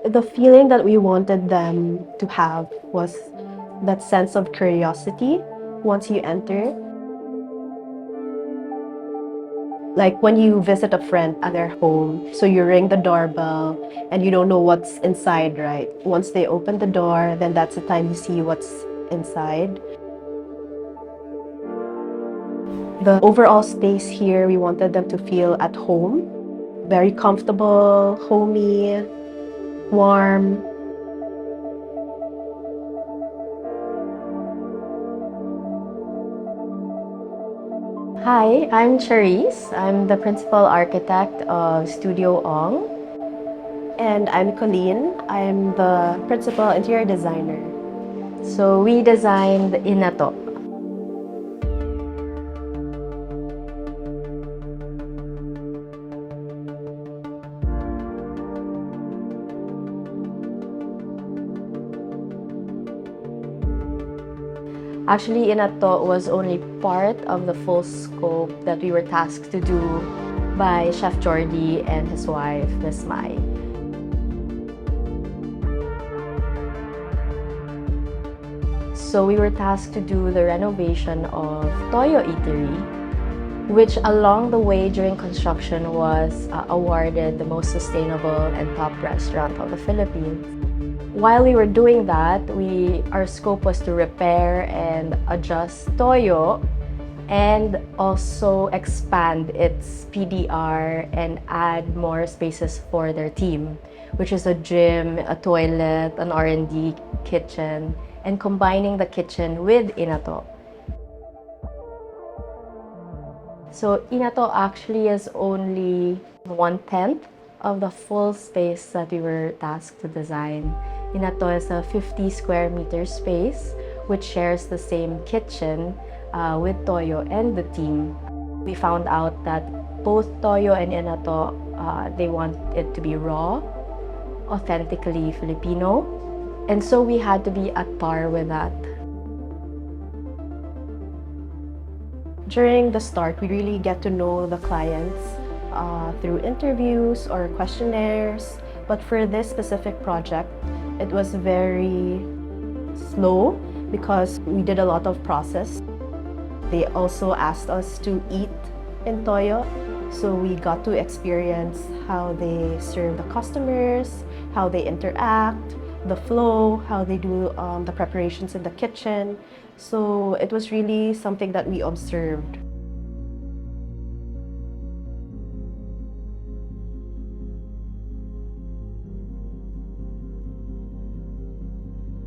The feeling that we wanted them to have was that sense of curiosity once you enter. Like when you visit a friend at their home, so you ring the doorbell and you don't know what's inside, right? Once they open the door, then that's the time you see what's inside. The overall space here, we wanted them to feel at home, very comfortable, homey, warm. Hi, I'm Charisse. I'm the principal architect of Studio Ong. And I'm Colleen. I'm the principal interior designer. So we designed Inatô. Actually, Inatô was only part of the full scope that we were tasked to do by Chef Jordi and his wife, Miss Mai. So we were tasked to do the renovation of Toyo Eatery, which along the way during construction was awarded the most sustainable and top restaurant of the Philippines. While we were doing that, our scope was to repair and adjust Toyo and also expand its PDR and add more spaces for their team, which is a gym, a toilet, an R&D kitchen, and combining the kitchen with Inatô. So Inatô actually is only 1/10 of the full space that we were tasked to design. Inatô is a 50 square meter space which shares the same kitchen with Toyo and the team. We found out that both Toyo and Inatô, they want it to be raw, authentically Filipino, and so we had to be at par with that. During the start, we really get to know the clients through interviews or questionnaires. But for this specific project, it was very slow because we did a lot of process. They also asked us to eat in Toyo, so we got to experience how they serve the customers, how they interact, the flow, how they do the preparations in the kitchen. So it was really something that we observed.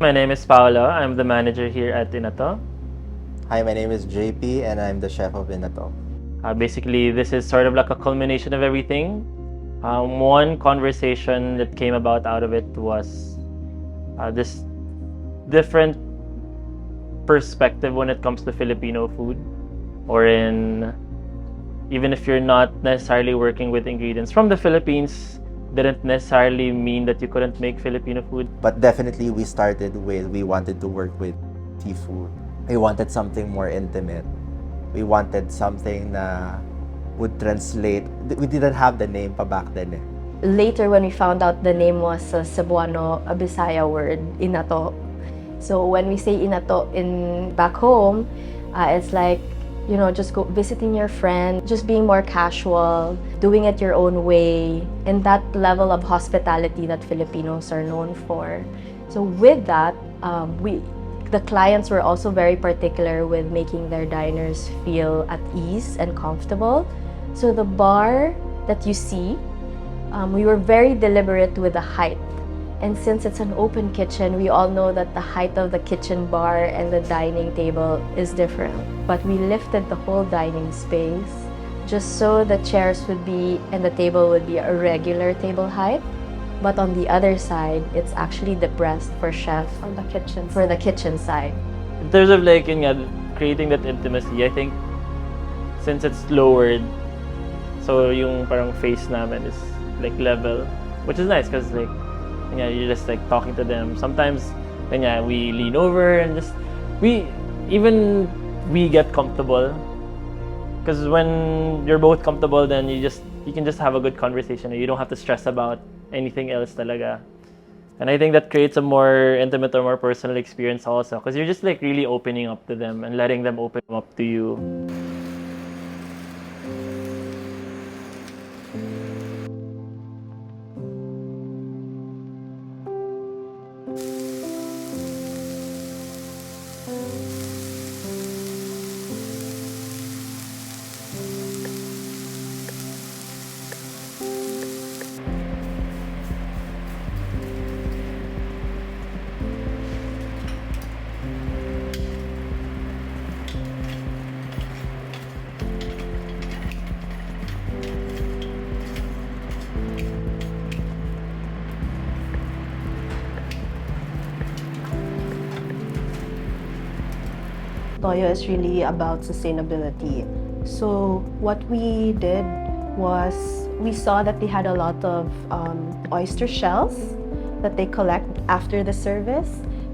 My name is Paulo. I'm the manager here at Inatô. Hi, my name is Jepe and I'm the chef of Inatô. Basically, this is sort of like a culmination of everything. One conversation that came about out of it was this different perspective when it comes to Filipino food, or even if you're not necessarily working with ingredients from the Philippines, didn't necessarily mean that you couldn't make Filipino food. But definitely we started with, we wanted to work with seafood. We wanted something more intimate. We wanted something that would translate. We didn't have the name pa back then. Later, when we found out the name was Cebuano, a Bisaya word, Inatô. So when we say Inatô back home, it's like, you know, just go visiting your friend, just being more casual, doing it your own way, and that level of hospitality that Filipinos are known for. So with that, the clients were also very particular with making their diners feel at ease and comfortable. So the bar that you see, we were very deliberate with the height. And since it's an open kitchen, we all know that the height of the kitchen bar and the dining table is different. But we lifted the whole dining space just so the chairs would be and the table would be a regular table height. But on the other side, it's actually depressed for chef On the kitchen for the kitchen side. In terms of like creating that intimacy, I think since it's lowered, so yung parang face namin is like level, which is nice because like you're just like talking to them. Sometimes we lean over and just we get comfortable, because when you're both comfortable, then you can just have a good conversation. You don't have to stress about anything else talaga. And I think that creates a more intimate or more personal experience also, because you're just like really opening up to them and letting them open up to you. Toyo is really about sustainability. So what we did was we saw that they had a lot of oyster shells that they collect after the service.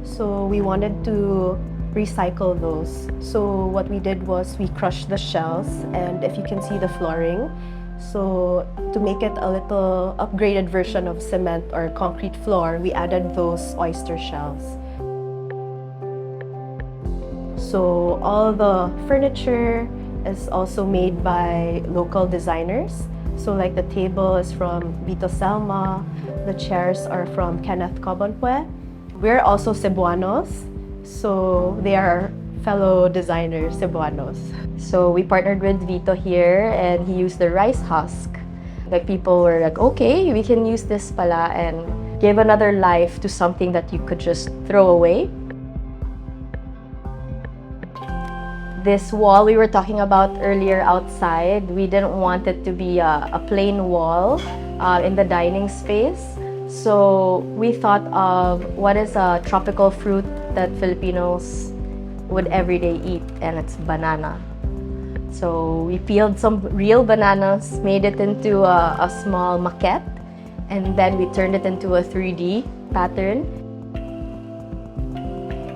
So we wanted to recycle those. So what we did was we crushed the shells, and if you can see the flooring, so to make it a little upgraded version of cement or concrete floor, we added those oyster shells. So all the furniture is also made by local designers. So like the table is from Vito Selma, the chairs are from Kenneth Cobonpue. We're also Cebuanos, so they are fellow designers, Cebuanos. So we partnered with Vito here, and he used the rice husk. Like, people were like, okay, we can use this pala, and give another life to something that you could just throw away. This wall we were talking about earlier outside, we didn't want it to be a plain wall in the dining space. So we thought of what is a tropical fruit that Filipinos would everyday eat, and it's banana. So we peeled some real bananas, made it into a small maquette, and then we turned it into a 3D pattern.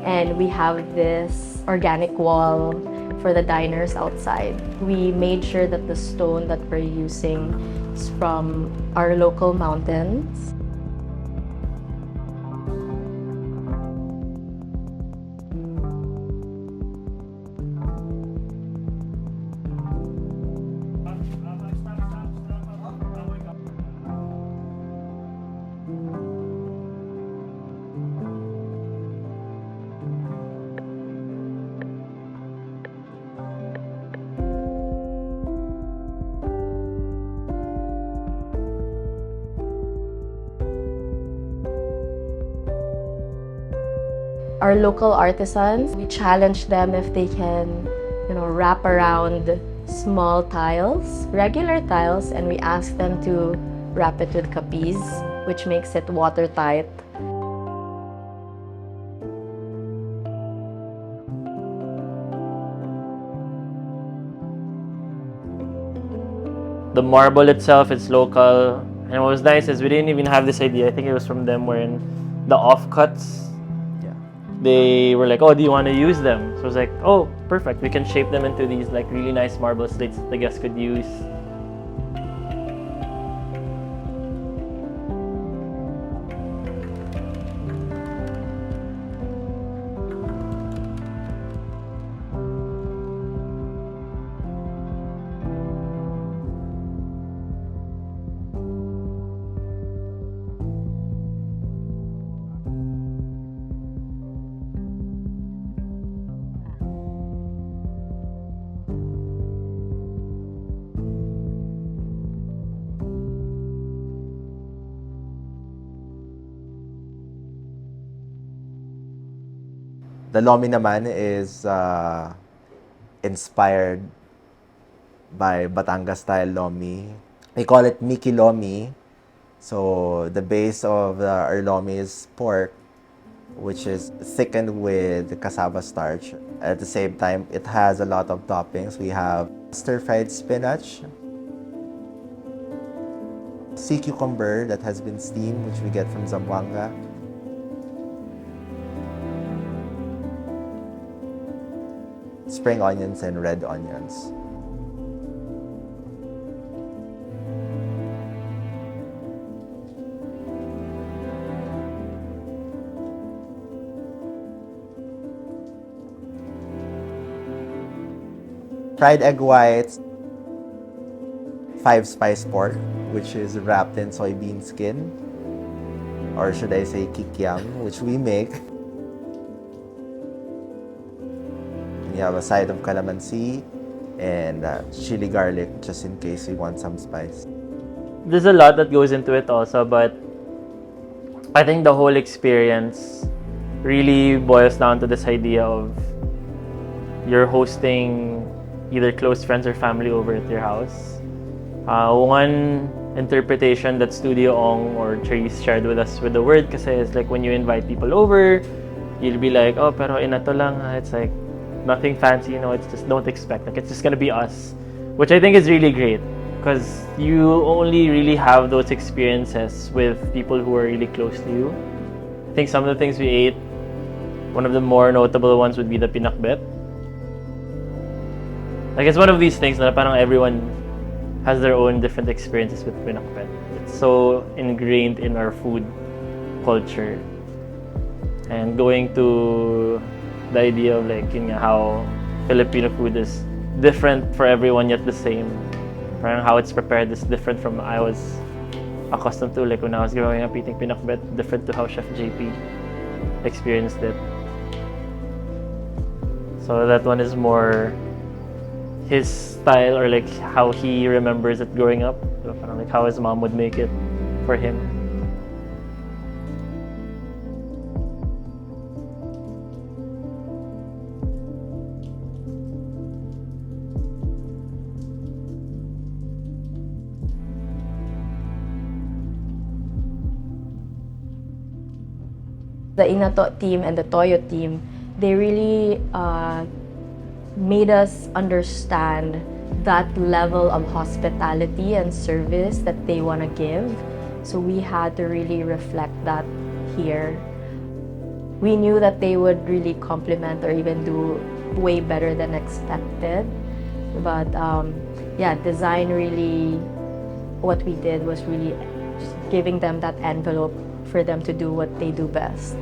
And we have this organic wall for the diners outside. We made sure that the stone that we're using is from our local mountains. Our local artisans, we challenge them if they can, wrap around small tiles, regular tiles, and we ask them to wrap it with capiz, which makes it watertight. The marble itself, it's local. And what was nice is we didn't even have this idea. I think it was from them, wherein the offcuts, they were like, oh, do you want to use them? So I was like, oh, perfect. We can shape them into these like really nice marble slates that the guests could use. The lomi naman is inspired by Batangas style lomi. We call it Miki Lomi. So the base of our lomi is pork, which is thickened with cassava starch. At the same time, it has a lot of toppings. We have stir-fried spinach, sea cucumber that has been steamed, which we get from Zamboanga, spring onions and red onions. fried egg whites, 5-spice pork, which is wrapped in soybean skin, or should I say kikiam, which we make. You have a side of calamansi and chili garlic, just in case you want some spice. There's a lot that goes into it also, but I think the whole experience really boils down to this idea of you're hosting either close friends or family over at your house. One interpretation that Studio Ong or Cherise shared with us with the word kasi is like when you invite people over, you'll be like, oh, pero inato lang, it's like nothing fancy, it's just don't expect, like it's just gonna be us, which I think is really great because you only really have those experiences with people who are really close to you. I think some of the things we ate, one of the more notable ones would be the pinakbet. Like it's one of these things that parang everyone has their own different experiences with pinakbet. It's so ingrained in our food culture. And going to the idea of like how Filipino food is different for everyone yet the same. Parang how it's prepared is different from I was accustomed to, like when I was growing up eating pinakbet, different to how Chef Jepe experienced it. So that one is more his style or like how he remembers it growing up. So parang like how his mom would make it for him. The Inatô team and the Toyo team, they really made us understand that level of hospitality and service that they want to give. So we had to really reflect that here. We knew that they would really compliment or even do way better than expected. But yeah, design really, what we did was really just giving them that envelope for them to do what they do best.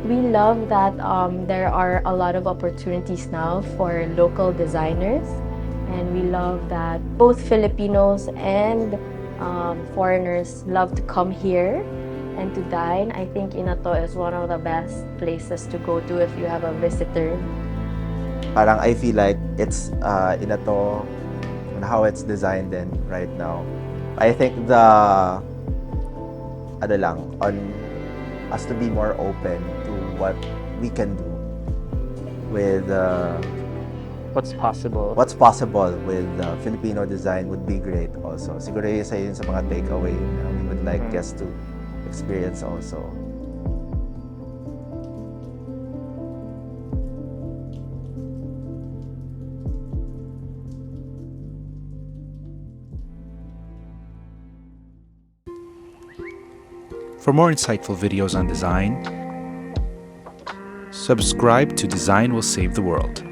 We love that there are a lot of opportunities now for local designers, and we love that both Filipinos and foreigners love to come here and to dine. I think Inatô is one of the best places to go to if you have a visitor. Parang I feel like it's Inatô and how it's designed then right now. I think the on us to be more open to what we can do with What's possible with Filipino design would be great also. Siguro isa yun sa mga takeaway na we would like guests to experience also. For more insightful videos on design, subscribe to Design Will Save the World.